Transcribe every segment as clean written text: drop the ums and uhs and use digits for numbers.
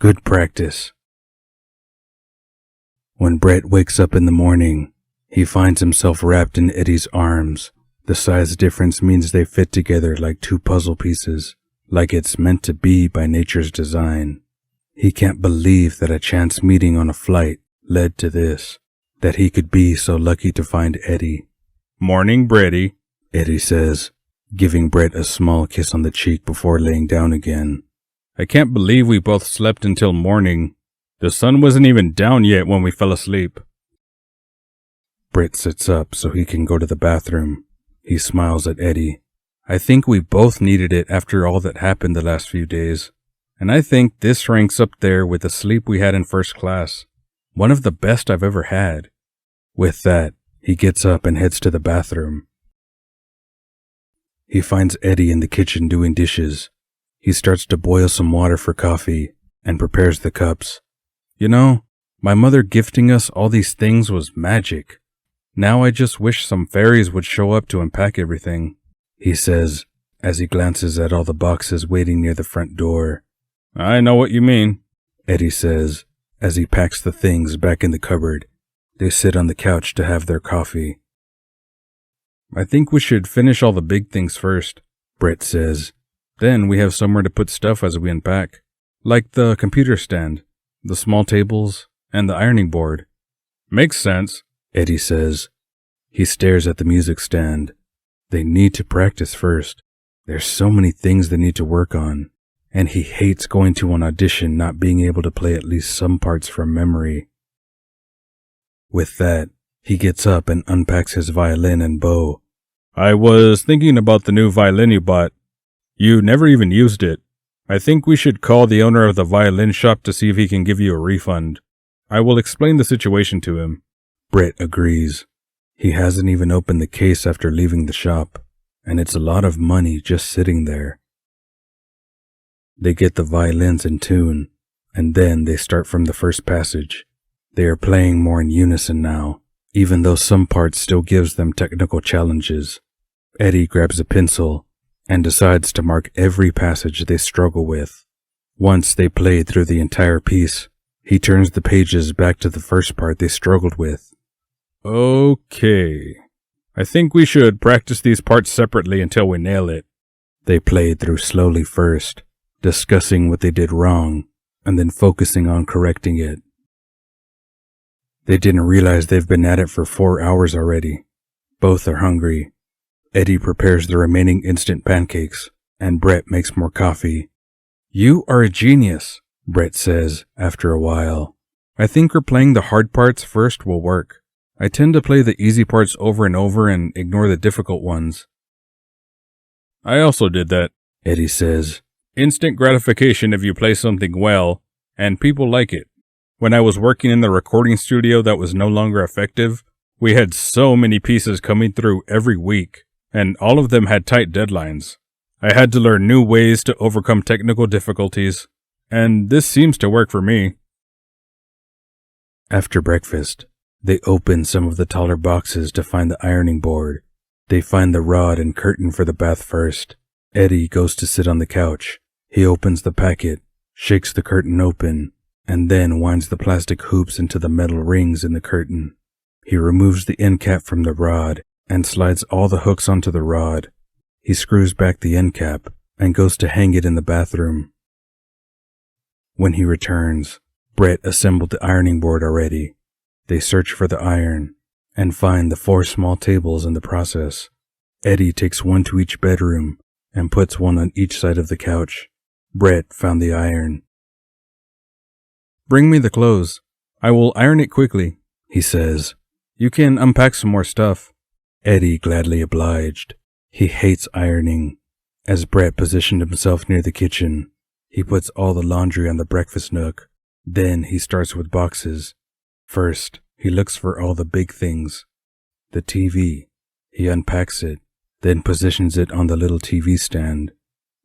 Good practice. When Brett wakes up in the morning, he finds himself wrapped in Eddie's arms. The size difference means they fit together like two puzzle pieces, like it's meant to be by nature's design. He can't believe that a chance meeting on a flight led to this, that he could be so lucky to find Eddie. "Morning, Breddy," Eddie says, giving Brett a small kiss on the cheek before laying down again. "I can't believe we both slept until morning. The sun wasn't even down yet when we fell asleep." Brett sits up so he can go to the bathroom. He smiles at Eddie. "I think we both needed it after all that happened the last few days. And I think this ranks up there with the sleep we had in first class. One of the best I've ever had." With that, he gets up and heads to the bathroom. He finds Eddie in the kitchen doing dishes. He starts to boil some water for coffee and prepares the cups. "You know, my mother gifting us all these things was magic. Now I just wish some fairies would show up to unpack everything," he says as he glances at all the boxes waiting near the front door. "I know what you mean," Eddie says as he packs the things back in the cupboard. They sit on the couch to have their coffee. "I think we should finish all the big things first," Brett says. "Then we have somewhere to put stuff as we unpack, like the computer stand, the small tables, and the ironing board." "Makes sense," Eddie says. He stares at the music stand. They need to practice first. There's so many things they need to work on, and he hates going to an audition not being able to play at least some parts from memory. With that, he gets up and unpacks his violin and bow. "I was thinking about the new violin you bought. You never even used it. I think we should call the owner of the violin shop to see if he can give you a refund. I will explain the situation to him." Brett agrees. He hasn't even opened the case after leaving the shop, and it's a lot of money just sitting there. They get the violins in tune, and then they start from the first passage. They are playing more in unison now, even though some parts still gives them technical challenges. Eddie grabs a pencil and decides to mark every passage they struggle with. Once they play through the entire piece, he turns the pages back to the first part they struggled with. "Okay. I think we should practice these parts separately until we nail it." They played through slowly first, discussing what they did wrong, and then focusing on correcting it. They didn't realize they've been at it for 4 hours already. Both are hungry. Eddie prepares the remaining instant pancakes, and Brett makes more coffee. "You are a genius," Brett says after a while. "I think replaying the hard parts first will work. I tend to play the easy parts over and over and ignore the difficult ones." "I also did that," Eddie says. "Instant gratification if you play something well, and people like it. When I was working in the recording studio that was no longer effective, we had so many pieces coming through every week, and all of them had tight deadlines. I had to learn new ways to overcome technical difficulties, and this seems to work for me." After breakfast, they open some of the taller boxes to find the ironing board. They find the rod and curtain for the bath first. Eddie goes to sit on the couch. He opens the packet, shakes the curtain open, and then winds the plastic hoops into the metal rings in the curtain. He removes the end cap from the rod and slides all the hooks onto the rod. He screws back the end cap and goes to hang it in the bathroom. When he returns, Brett assembled the ironing board already. They search for the iron and find the 4 small tables in the process. Eddie takes one to each bedroom and puts one on each side of the couch. Brett found the iron. "Bring me the clothes. I will iron it quickly," he says. "You can unpack some more stuff." Eddie gladly obliged. He hates ironing. As Brett positioned himself near the kitchen, he puts all the laundry on the breakfast nook. Then he starts with boxes. First, he looks for all the big things. The TV. He unpacks it, then positions it on the little TV stand.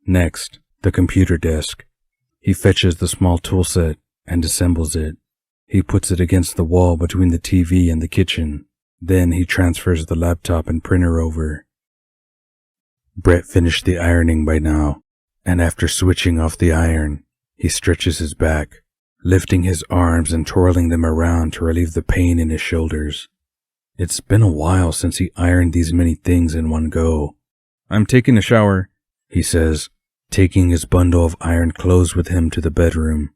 Next, the computer desk. He fetches the small tool set and assembles it. He puts it against the wall between the TV and the kitchen. Then he transfers the laptop and printer over. Brett finished the ironing by now, and after switching off the iron, he stretches his back, lifting his arms and twirling them around to relieve the pain in his shoulders. It's been a while since he ironed these many things in one go. I'm taking a shower, he says, taking his bundle of ironed clothes with him to the bedroom.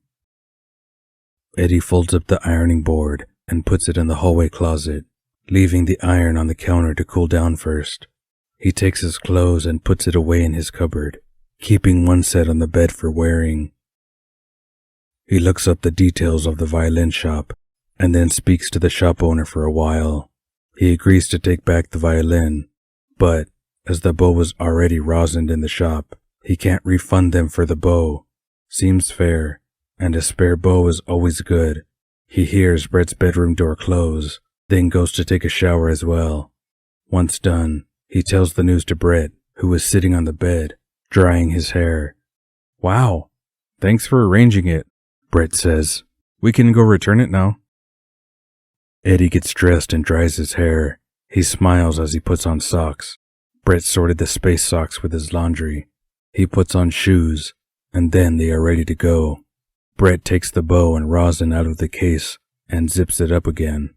Eddie folds up the ironing board and puts it in the hallway closet, leaving the iron on the counter to cool down first. He takes his clothes and puts it away in his cupboard, keeping one set on the bed for wearing. He looks up the details of the violin shop and then speaks to the shop owner for a while. He agrees to take back the violin, but as the bow was already rosined in the shop, he can't refund them for the bow. Seems fair, and a spare bow is always good. He hears Brett's bedroom door close, then goes to take a shower as well. Once done, he tells the news to Brett, who is sitting on the bed, drying his hair. Wow, thanks for arranging it, Brett says. We can go return it now. Eddie gets dressed and dries his hair. He smiles as he puts on socks. Brett sorted the space socks with his laundry. He puts on shoes, and then they are ready to go. Brett takes the bow and rosin out of the case and zips it up again.